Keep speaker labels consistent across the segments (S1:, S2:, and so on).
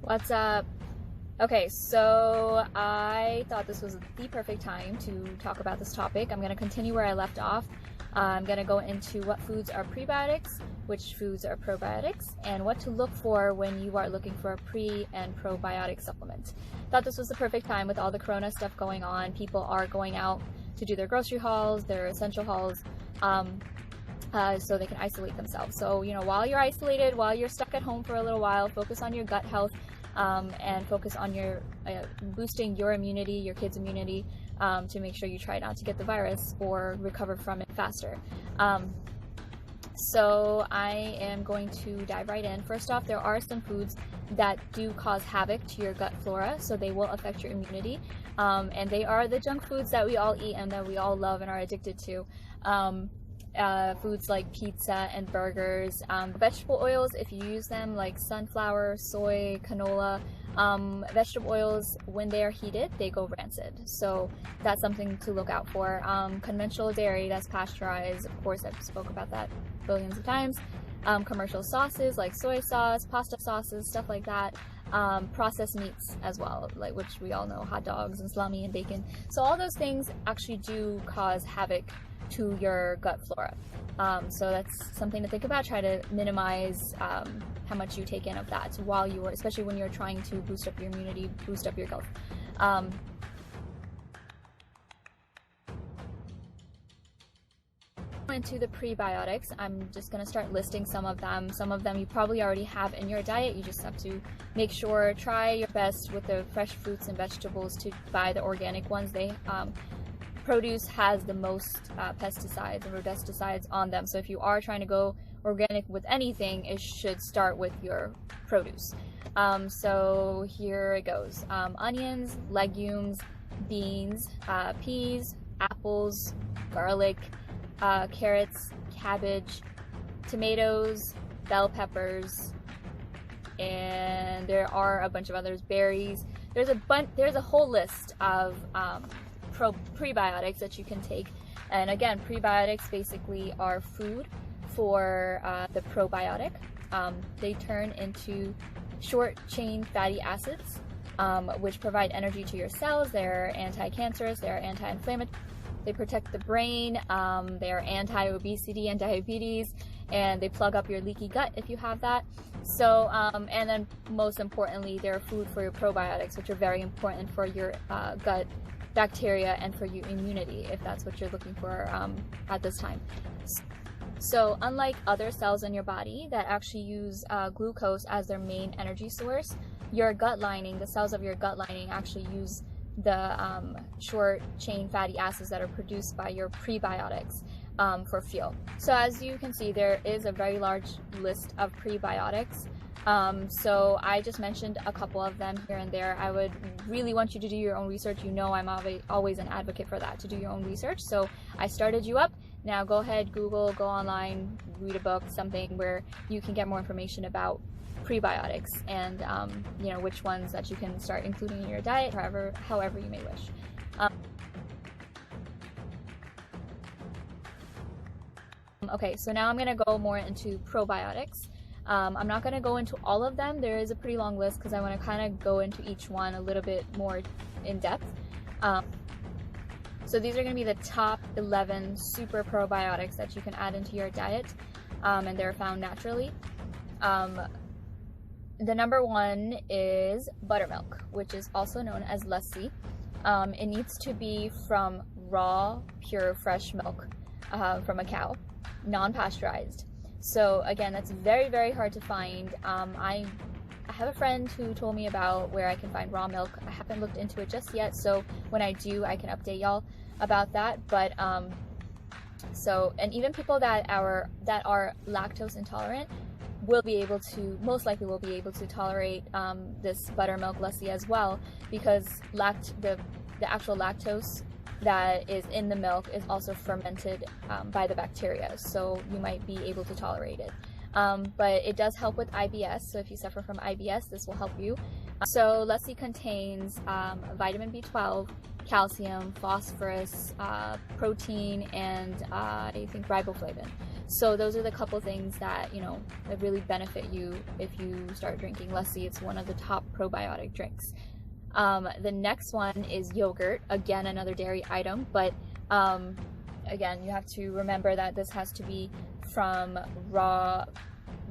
S1: What's up? Okay, so I thought this was the perfect time to talk about this topic. I'm going to continue where I left off. I'm going to go into what foods are prebiotics, which foods are probiotics, and what to look for when you are looking for a pre and probiotic supplement. Thought this was the perfect time with all the corona stuff going on. People are going out to do their grocery hauls, their essential hauls, so they can isolate themselves. So, while you're isolated, while you're stuck at home for a little while, focus on your gut health. And focus on your boosting your immunity, your kids' immunity, to make sure you try not to get the virus or recover from it faster. So I am going to dive right in. First off, there are some foods that do cause havoc to your gut flora, so they will affect your immunity. And they are the junk foods that we all eat and that we all love and are addicted to. Foods like pizza and burgers, vegetable oils, if you use them, like sunflower, soy, canola, vegetable oils, when they are heated, they go rancid. So that's something to look out for. Conventional dairy that's pasteurized, of course, I've spoke about that billions of times. Commercial sauces like soy sauce, pasta sauces, stuff like that. Processed meats as well, like which we all know, hot dogs and salami and bacon. So all those things actually do cause havoc to your gut flora. So that's something to think about. Try to minimize how much you take in of that while you are, especially when you're trying to boost up your immunity, boost up your health. Into the prebiotics, I'm just going to start listing some of them. Some of them you probably already have in your diet. You just have to make sure, try your best with the fresh fruits and vegetables to buy the organic ones. Produce has the most pesticides and rodenticides on them. So if you are trying to go organic with anything, it should start with your produce. So here it goes. Onions, legumes, beans, peas, apples, garlic, carrots, cabbage, tomatoes, bell peppers, and there are a bunch of others, berries. There's a whole list of prebiotics that you can take. And again, prebiotics basically are food for the probiotic. They turn into short chain fatty acids, which provide energy to your cells. They're anti-cancerous, they're anti-inflammatory, they protect the brain, they're anti-obesity and diabetes, and they plug up your leaky gut if you have that. So, and then most importantly, they're food for your probiotics, which are very important for your gut bacteria and for your immunity, if that's what you're looking for at this time. So unlike other cells in your body that actually use glucose as their main energy source, your gut lining, the cells of your gut lining actually use the short chain fatty acids that are produced by your prebiotics for fuel. So as you can see, there is a very large list of prebiotics. So I just mentioned a couple of them here and there. I would really want you to do your own research. You know I'm always an advocate for that, to do your own research. So I started you up. Now go ahead, Google, go online, read a book, something where you can get more information about prebiotics and which ones that you can start including in your diet, however you may wish. Okay, so now I'm going to go more into probiotics. I'm not going to go into all of them. There is a pretty long list because I want to kind of go into each one a little bit more in depth. So these are going to be the top 11 super probiotics that you can add into your diet, and they're found naturally. The number one is buttermilk, which is also known as lassi. It needs to be from raw, pure, fresh milk from a cow, non-pasteurized. So again, that's very, very hard to find. I have a friend who told me about where I can find raw milk. I haven't looked into it just yet, so when I do, I can update y'all about that. But and even people that are lactose intolerant most likely will be able to tolerate this buttermilk lassi as well, because the actual lactose that is in the milk is also fermented by the bacteria, so you might be able to tolerate it. But it does help with IBS, so if you suffer from IBS, this will help you. So lassi contains vitamin B12, calcium, phosphorus, protein, and I think riboflavin. So those are the couple things that, you know, that really benefit you if you start drinking lassi. It's one of the top probiotic drinks. The next one is yogurt. Again, another dairy item, but again, you have to remember that this has to be from raw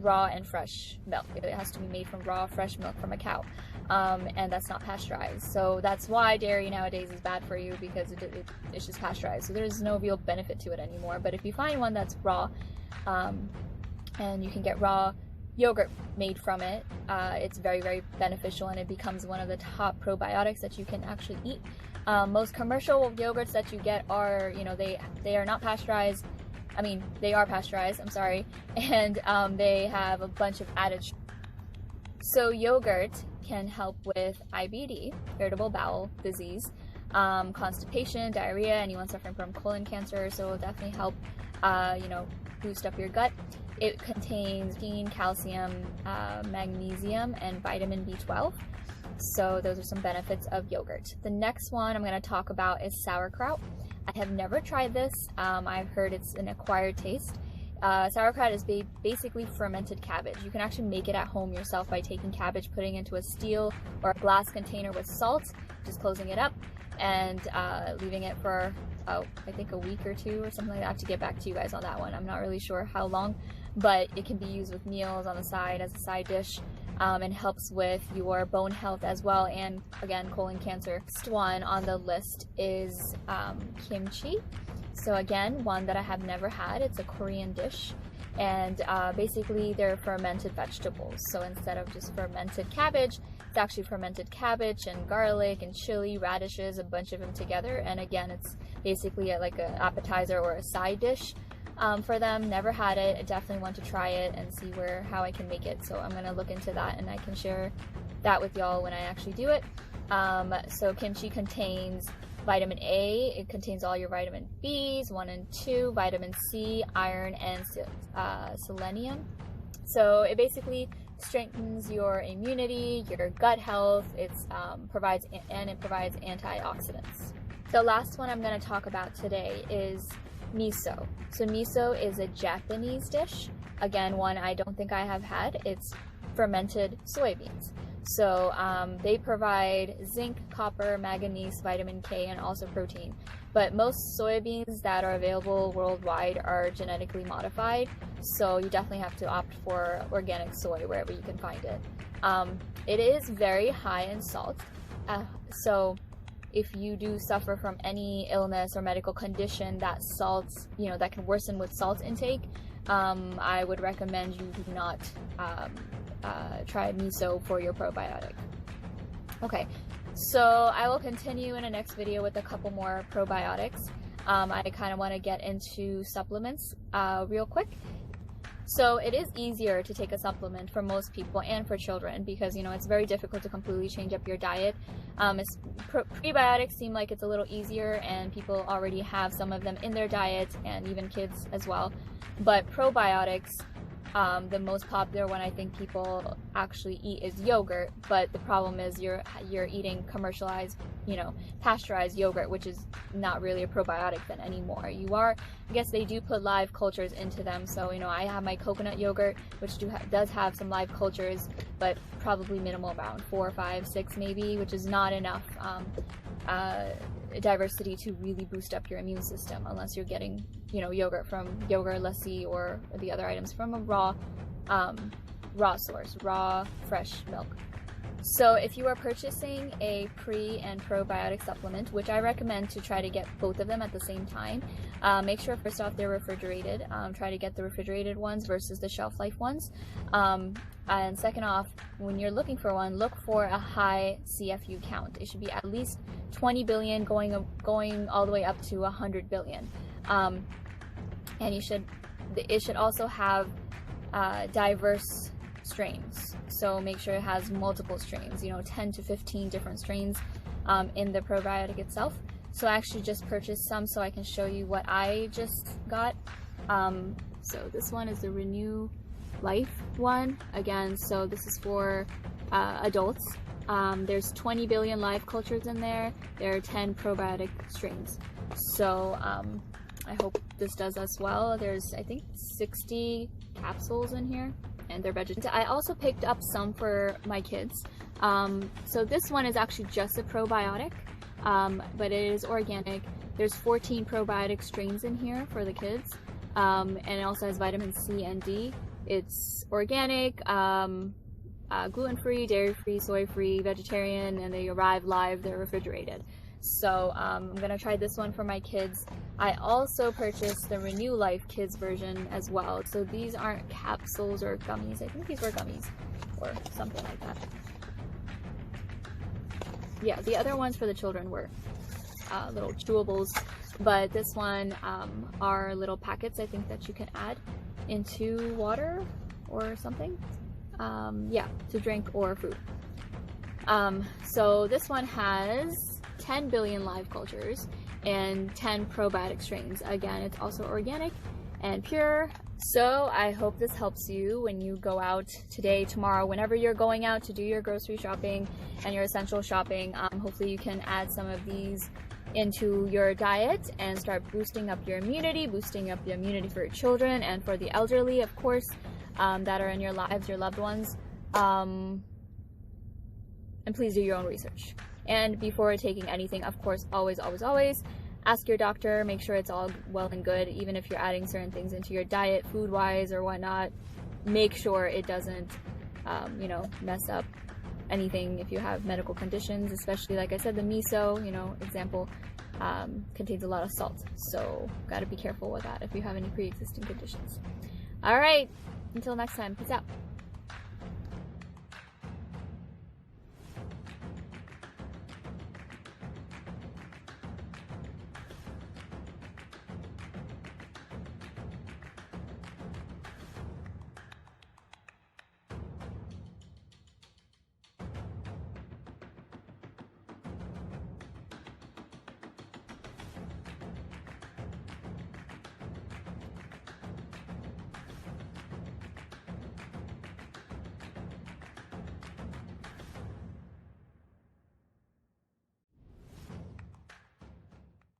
S1: and fresh milk. It has to be made from raw, fresh milk from a cow, and that's not pasteurized. So that's why dairy nowadays is bad for you, because it's just pasteurized. So there's no real benefit to it anymore. But if you find one that's raw, and you can get raw yogurt made from it, it's very, very beneficial, and it becomes one of the top probiotics that you can actually eat. Most commercial yogurts that you get are, you know, they are not pasteurized. I mean, they are pasteurized, I'm sorry, and they have a bunch of added sugar. So yogurt can help with IBD, irritable bowel disease, constipation, diarrhea, anyone suffering from colon cancer, so it'll definitely help, you know, boost up your gut. It contains protein, calcium, magnesium, and vitamin B12. So those are some benefits of yogurt. The next one I'm going to talk about is sauerkraut. I have never tried this. I've heard it's an acquired taste. Sauerkraut is basically fermented cabbage. You can actually make it at home yourself by taking cabbage, putting it into a steel or a glass container with salt, just closing it up, and leaving it for, I think a week or two or something like that. I have to get back to you guys on that one. I'm not really sure how long, but it can be used with meals on the side as a side dish. And helps with your bone health as well, and again, colon cancer. Next one on the list is kimchi. So again, one that I have never had. It's a Korean dish, and basically they're fermented vegetables. So instead of just fermented cabbage, it's actually fermented cabbage and garlic and chili, radishes, a bunch of them together. And again, it's basically like an appetizer or a side dish. For them. Never had it. I definitely want to try it and see how I can make it. So I'm going to look into that, and I can share that with y'all when I actually do it. So kimchi contains vitamin A. It contains all your vitamin B's, 1 and 2, vitamin C, iron, and selenium. So it basically strengthens your immunity, your gut health. It provides antioxidants. The last one I'm going to talk about today is miso. So miso is a Japanese dish. Again, one I don't think I have had. It's fermented soybeans. So they provide zinc, copper, manganese, vitamin K, and also protein. But most soybeans that are available worldwide are genetically modified, so you definitely have to opt for organic soy wherever you can find it. It is very high in salt, so if you do suffer from any illness or medical condition that that can worsen with salt intake, I would recommend you do not try miso for your probiotic. Okay, so I will continue in the next video with a couple more probiotics. I kind of want to get into supplements real quick. So it is easier to take a supplement for most people and for children, because, you know, it's very difficult to completely change up your diet. Prebiotics seem like it's a little easier, and people already have some of them in their diet, and even kids as well. But probiotics, the most popular one I think people actually eat is yogurt, but the problem is you're eating commercialized, you know, pasteurized yogurt, which is not really a probiotic then anymore. I guess they do put live cultures into them. So, you know, I have my coconut yogurt, which does have some live cultures, but probably minimal amount, 4, 5, 6 maybe, which is not enough diversity to really boost up your immune system, unless you're getting, you know, yogurt lassi, or the other items from a raw source, raw fresh milk. So if you are purchasing a pre and probiotic supplement, which I recommend to try to get both of them at the same time, make sure first off they're refrigerated. Try to get the refrigerated ones versus the shelf life ones. And second off, when you're looking for one, look for a high CFU count. It should be at least 20 billion, going all the way up to 100 billion. And it should also have diverse strains. So make sure it has multiple strains, you know, 10 to 15 different strains in the probiotic itself. So I actually just purchased some so I can show you what I just got. So this one is the Renew Life one. Again, so this is for adults. There's 20 billion live cultures in there. There are 10 probiotic strains. So I hope this does us well. There's, I think, 60 capsules in here, and they're vegetarian. I also picked up some for my kids. So this one is actually just a probiotic, but it is organic. There's 14 probiotic strains in here for the kids, and it also has vitamin C and D. It's organic, gluten-free, dairy-free, soy-free, vegetarian, and they arrive live, they're refrigerated. So I'm gonna try this one for my kids. I also purchased the Renew Life Kids version as well. So these aren't capsules or gummies. I think these were gummies or something like that. Yeah, the other ones for the children were little chewables, but this one are little packets, I think, that you can add into water or something. Yeah, to drink or food. So this one has 10 billion live cultures and 10 probiotic strains. Again, it's also organic and pure. So I hope this helps you when you go out today, tomorrow, whenever you're going out to do your grocery shopping and your essential shopping. Hopefully you can add some of these into your diet and start boosting up your immunity for your children and for the elderly, of course, that are in your lives, your loved ones. And please do your own research. And before taking anything, of course, always ask your doctor, make sure it's all well and good. Even if you're adding certain things into your diet, food-wise or whatnot, make sure it doesn't, you know, mess up anything if you have medical conditions, especially, like I said, the miso, you know, example, contains a lot of salt. So gotta be careful with that if you have any pre-existing conditions. All right, until next time, peace out.